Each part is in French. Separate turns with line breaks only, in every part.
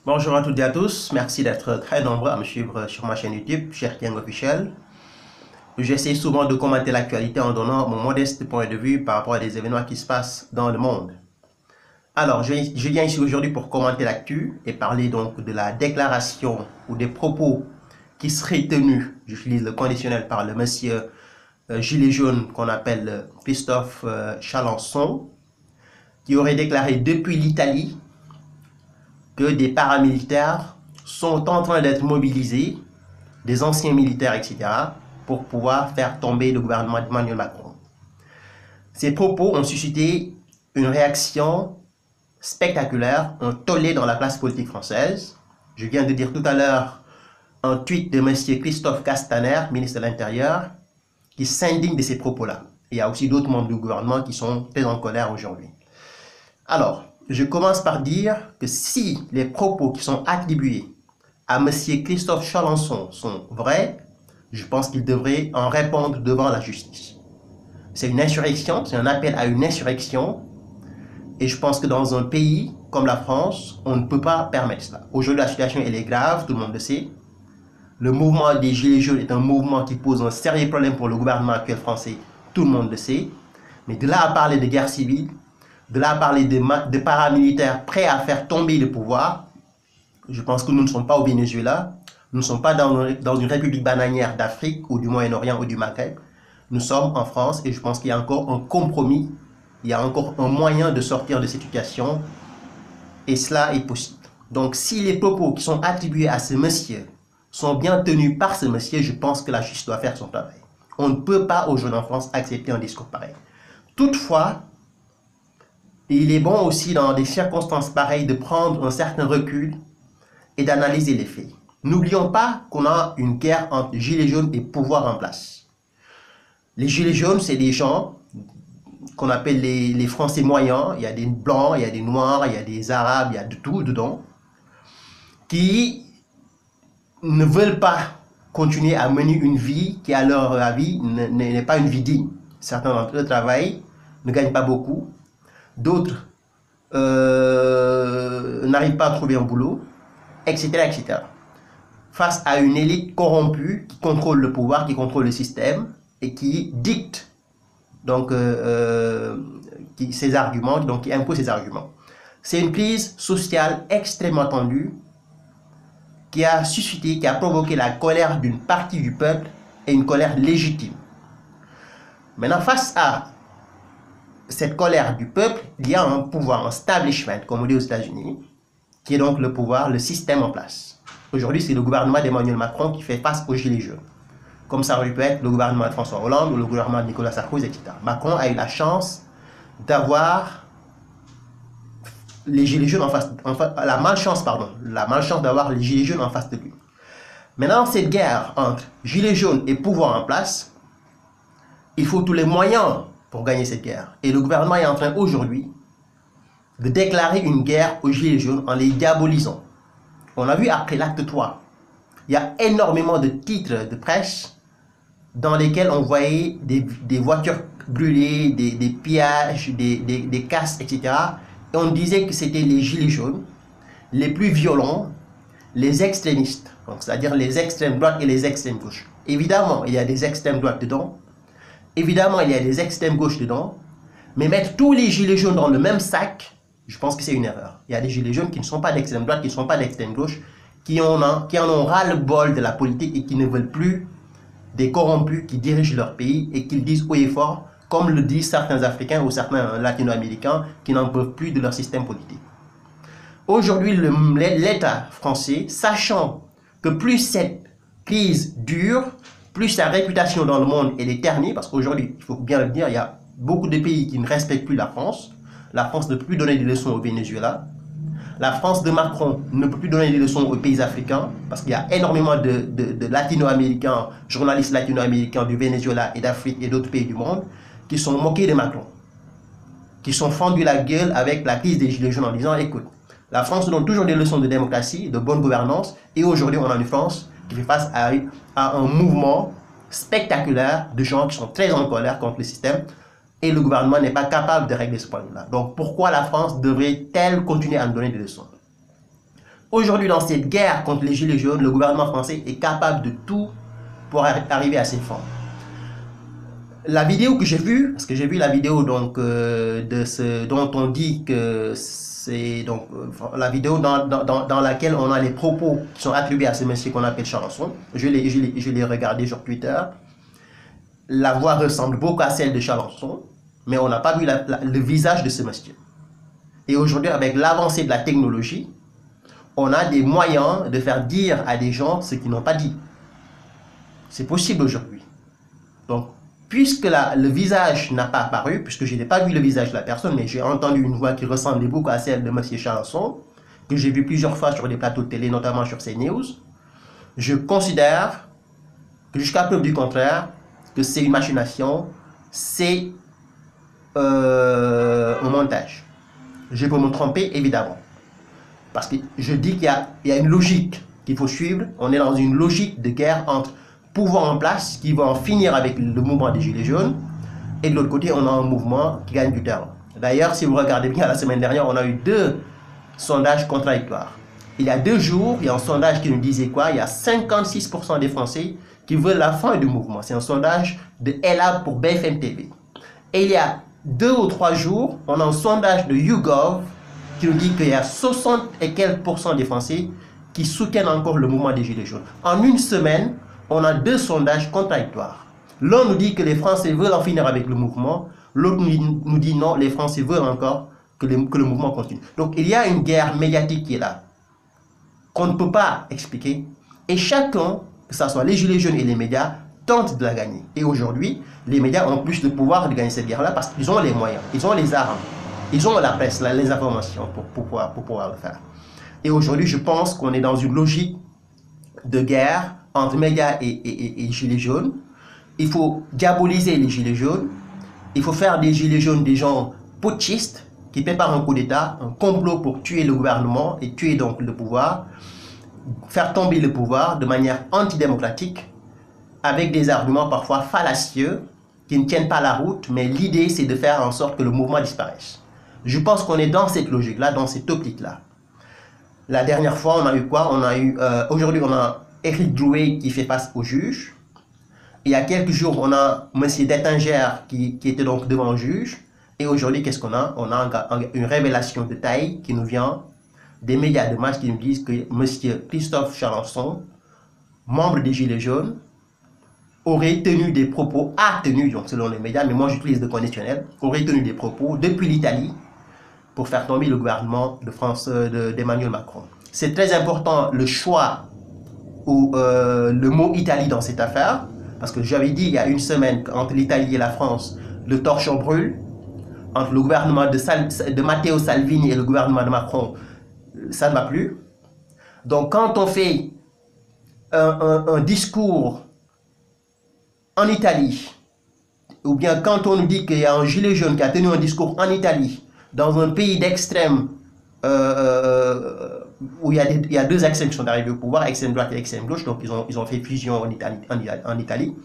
Bonjour à toutes et à tous, merci d'être très nombreux à me suivre sur ma chaîne YouTube, Cheikh Dieng Officiel. J'essaie souvent de commenter l'actualité en donnant mon modeste point de vue par rapport à des événements qui se passent dans le monde. Alors, je viens ici aujourd'hui pour commenter l'actu et parler donc de la déclaration ou des propos qui seraient tenus, j'utilise le conditionnel, par le monsieur gilet jaune qu'on appelle Christophe Chalencon, qui aurait déclaré depuis l'Italie que des paramilitaires sont en train d'être mobilisés, des anciens militaires, etc., pour pouvoir faire tomber le gouvernement d'Emmanuel Macron. Ces propos ont suscité une réaction spectaculaire, un tollé dans la classe politique française. Je viens de dire tout à l'heure un tweet de M. Christophe Castaner, ministre de l'Intérieur, qui s'indigne de ces propos-là. Il y a aussi d'autres membres du gouvernement qui sont très en colère aujourd'hui. Alors, je commence par dire que si les propos qui sont attribués à M. Christophe Chalencon sont vrais, je pense qu'il devrait en répondre devant la justice. C'est une insurrection, c'est un appel à une insurrection, et je pense que dans un pays comme la France, on ne peut pas permettre cela. Aujourd'hui, la situation elle est grave, tout le monde le sait. Le mouvement des Gilets jaunes est un mouvement qui pose un sérieux problème pour le gouvernement actuel français, tout le monde le sait. Mais de là à parler de guerre civile, de là à parler de paramilitaires prêts à faire tomber le pouvoir, je pense que nous ne sommes pas au Venezuela, nous ne sommes pas dans une république bananière d'Afrique ou du Moyen-Orient ou du Maghreb. Nous sommes en France et je pense qu'il y a encore un compromis, il y a encore un moyen de sortir de cette situation et cela est possible. Donc si les propos qui sont attribués à ce monsieur sont bien tenus par ce monsieur, je pense que la justice doit faire son travail. On ne peut pas aujourd'hui en France accepter un discours pareil. Toutefois, il est bon aussi dans des circonstances pareilles de prendre un certain recul et d'analyser les faits. N'oublions pas qu'on a une guerre entre gilets jaunes et pouvoir en place. Les gilets jaunes, c'est des gens qu'on appelle les Français moyens. Il y a des blancs, il y a des noirs, il y a des arabes, il y a de tout dedans, qui ne veulent pas continuer à mener une vie qui, à leur avis, n'est pas une vie digne. Certains d'entre eux travaillent, ne gagnent pas beaucoup. D'autres n'arrivent pas à trouver un boulot, etc., etc. Face à une élite corrompue qui contrôle le pouvoir, qui contrôle le système et qui dicte donc ses arguments, donc qui impose ses arguments. C'est une crise sociale extrêmement tendue qui a suscité, qui a provoqué la colère d'une partie du peuple et une colère légitime. Maintenant, face à cette colère du peuple, il y a un pouvoir, un establishment, comme on dit aux États-Unis, qui est donc le pouvoir, le système en place. Aujourd'hui, c'est le gouvernement d'Emmanuel Macron qui fait face aux Gilets jaunes. Comme ça aurait pu être le gouvernement de François Hollande ou le gouvernement de Nicolas Sarkozy, etc. Macron a eu la chance d'avoir les Gilets jaunes en face, la malchance d'avoir les Gilets jaunes en face de lui. Maintenant, cette guerre entre Gilets jaunes et pouvoir en place, il faut tous les moyens pour gagner cette guerre. Et le gouvernement est en train aujourd'hui de déclarer une guerre aux Gilets jaunes en les diabolisant. On a vu après l'acte 3, il y a énormément de titres de presse dans lesquels on voyait des voitures brûlées, des pillages, des casses, etc. Et on disait que c'était les Gilets jaunes, les plus violents, les extrémistes, c'est-à-dire les extrêmes droites et les extrêmes gauches. Évidemment, il y a des extrêmes droites dedans. Évidemment, il y a des extrêmes gauches dedans, mais mettre tous les gilets jaunes dans le même sac, je pense que c'est une erreur. Il y a des gilets jaunes qui ne sont pas d'extrême droite, qui ne sont pas d'extrême gauche, qui en ont ras-le-bol de la politique et qui ne veulent plus des corrompus qui dirigent leur pays et qui le disent haut et fort, comme le disent certains Africains ou certains Latino-Américains qui n'en peuvent plus de leur système politique. Aujourd'hui, l'État français, sachant que plus cette crise dure, plus sa réputation dans le monde est ternie, parce qu'aujourd'hui, il faut bien le dire, il y a beaucoup de pays qui ne respectent plus la France. La France ne peut plus donner des leçons au Venezuela. La France de Macron ne peut plus donner des leçons aux pays africains, parce qu'il y a énormément de latino-américains, journalistes latino-américains du Venezuela et d'Afrique et d'autres pays du monde, qui sont moqués de Macron, qui sont fendus la gueule avec la crise des Gilets jaunes en disant, écoute, la France donne toujours des leçons de démocratie, de bonne gouvernance, et aujourd'hui on a une France qui fait face à un mouvement spectaculaire de gens qui sont très en colère contre le système, et le gouvernement n'est pas capable de régler ce problème-là. Donc pourquoi la France devrait-elle continuer à nous donner des leçons? Aujourd'hui, dans cette guerre contre les Gilets jaunes, le gouvernement français est capable de tout pour arriver à ses fins. La vidéo que j'ai vue, parce que j'ai vu la vidéo donc, dont on dit que c'est donc la vidéo dans laquelle on a les propos qui sont attribués à ce monsieur qu'on appelle Chalençon. Je l'ai regardé sur Twitter. La voix ressemble beaucoup à celle de Chalençon, mais on n'a pas vu le visage de ce monsieur. Et aujourd'hui, avec l'avancée de la technologie, on a des moyens de faire dire à des gens ce qu'ils n'ont pas dit. C'est possible aujourd'hui. Donc, puisque le visage n'a pas apparu, puisque je n'ai pas vu le visage de la personne, mais j'ai entendu une voix qui ressemblait beaucoup à celle de M. Chalençon, que j'ai vu plusieurs fois sur des plateaux de télé, notamment sur CNews, je considère que jusqu'à preuve du contraire, que c'est une machination, c'est un montage. Je peux me tromper, évidemment. Parce que je dis qu'il y a une logique qu'il faut suivre. On est dans une logique de guerre entre pouvoir en place qui va en finir avec le mouvement des Gilets jaunes, et de l'autre côté, on a un mouvement qui gagne du terrain. D'ailleurs, si vous regardez bien, la semaine dernière, on a eu 2 sondages contradictoires. Il y a 2 jours, il y a un sondage qui nous disait quoi? Il y a 56% des Français qui veulent la fin du mouvement. C'est un sondage de LA pour BFM TV. Et il y a 2 ou 3 jours, on a un sondage de YouGov qui nous dit qu'il y a 60 et quelques % des Français qui soutiennent encore le mouvement des Gilets jaunes. En une semaine, on a 2 sondages contradictoires. L'un nous dit que les Français veulent en finir avec le mouvement, l'autre nous dit non, les Français veulent encore que le mouvement continue. Donc il y a une guerre médiatique qui est là, qu'on ne peut pas expliquer, et chacun, que ce soit les Gilets jaunes et les médias, tente de la gagner. Et aujourd'hui, les médias ont plus de pouvoir de gagner cette guerre-là parce qu'ils ont les moyens, ils ont les armes, ils ont la presse, les informations pour pouvoir le faire. Et aujourd'hui, je pense qu'on est dans une logique de guerre entre médias et Gilets jaunes. Il faut diaboliser les Gilets jaunes. Il faut faire des Gilets jaunes des gens putschistes qui préparent un coup d'État, un complot pour tuer le gouvernement et tuer donc le pouvoir, faire tomber le pouvoir de manière antidémocratique avec des arguments parfois fallacieux qui ne tiennent pas la route, mais l'idée c'est de faire en sorte que le mouvement disparaisse. Je pense qu'on est dans cette logique-là, dans cette optique-là. La dernière fois, on a eu quoi? Aujourd'hui, on a Éric Drouet qui fait face au juge. Il y a quelques jours, on a M. Dettinger qui était donc devant le juge. Et aujourd'hui, qu'est-ce qu'on a? On a une révélation de taille qui nous vient des médias de masse qui nous disent que M. Christophe Chalençon, membre des Gilets jaunes, aurait tenu des propos, donc selon les médias, mais moi j'utilise le conditionnel, aurait tenu des propos depuis l'Italie pour faire tomber le gouvernement de France d'Emmanuel Macron. C'est très important le choix ou le mot Italie dans cette affaire, parce que j'avais dit il y a une semaine qu'entre l'Italie et la France, le torchon brûle. Entre le gouvernement de Matteo Salvini et le gouvernement de Macron, ça ne va plus. Donc quand on fait un discours en Italie, ou bien quand on nous dit qu'il y a un gilet jaune qui a tenu un discours en Italie, dans un pays d'extrême, où il y a 2 extrêmes qui sont arrivés au pouvoir, extrême droite et extrême gauche, donc ils ont fait fusion en Italie.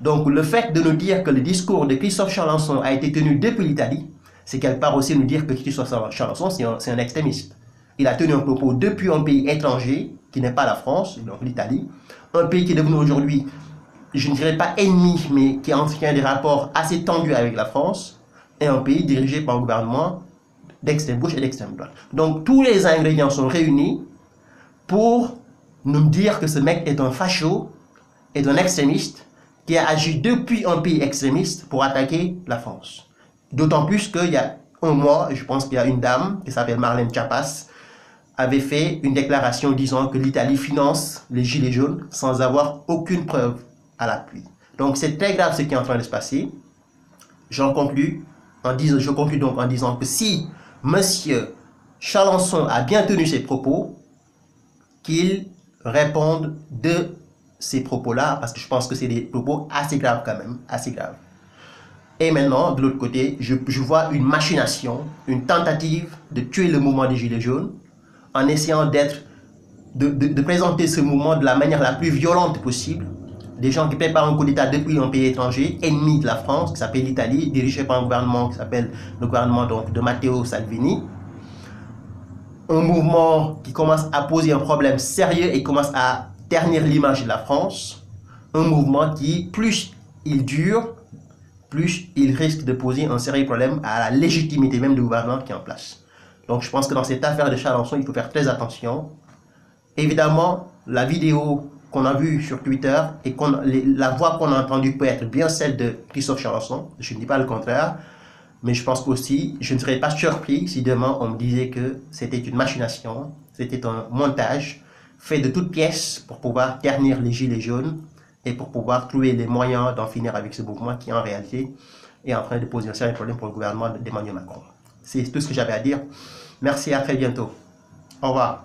Donc le fait de nous dire que le discours de Christophe Chalençon a été tenu depuis l'Italie, c'est quelque part aussi nous dire que Christophe Chalençon, c'est un extrémiste. Il a tenu un propos depuis un pays étranger, qui n'est pas la France, donc l'Italie, un pays qui est devenu aujourd'hui, je ne dirais pas ennemi, mais qui entretient des rapports assez tendus avec la France, et un pays dirigé par un gouvernement d'extrême gauche et d'extrême droite. Donc tous les ingrédients sont réunis pour nous dire que ce mec est un facho, est un extrémiste, qui a agi depuis un pays extrémiste pour attaquer la France. D'autant plus qu'il y a un mois, je pense qu'il y a une dame qui s'appelle Marlène Schiappa, avait fait une déclaration disant que l'Italie finance les Gilets jaunes sans avoir aucune preuve à l'appui. Donc c'est très grave ce qui est en train de se passer. Je conclus donc en disant que si M. Chalençon a bien tenu ses propos, qu'il réponde de ces propos-là, parce que je pense que c'est des propos assez graves quand même, assez graves. Et maintenant, de l'autre côté, je vois une machination, une tentative de tuer le mouvement des Gilets jaunes, en essayant de présenter ce mouvement de la manière la plus violente possible. Des gens qui préparent un coup d'État depuis un pays étranger, ennemi de la France, qui s'appelle l'Italie, dirigé par un gouvernement qui s'appelle le gouvernement donc, de Matteo Salvini. un mouvement qui commence à poser un problème sérieux et commence à ternir l'image de la France. Un mouvement qui, plus il dure, plus il risque de poser un sérieux problème à la légitimité même du gouvernement qui est en place. Donc je pense que dans cette affaire de Chalencon, il faut faire très attention. Évidemment, la vidéo qu'on a vue sur Twitter et la voix qu'on a entendue peut être bien celle de Christophe Chalencon, je ne dis pas le contraire, mais je pense qu'aussi, je ne serais pas surpris si demain on me disait que c'était une machination, c'était un montage fait de toutes pièces pour pouvoir ternir les gilets jaunes et pour pouvoir trouver les moyens d'en finir avec ce mouvement qui en réalité est en train de poser un sérieux problème pour le gouvernement d'Emmanuel Macron. C'est tout ce que j'avais à dire. Merci, à très bientôt. Au revoir.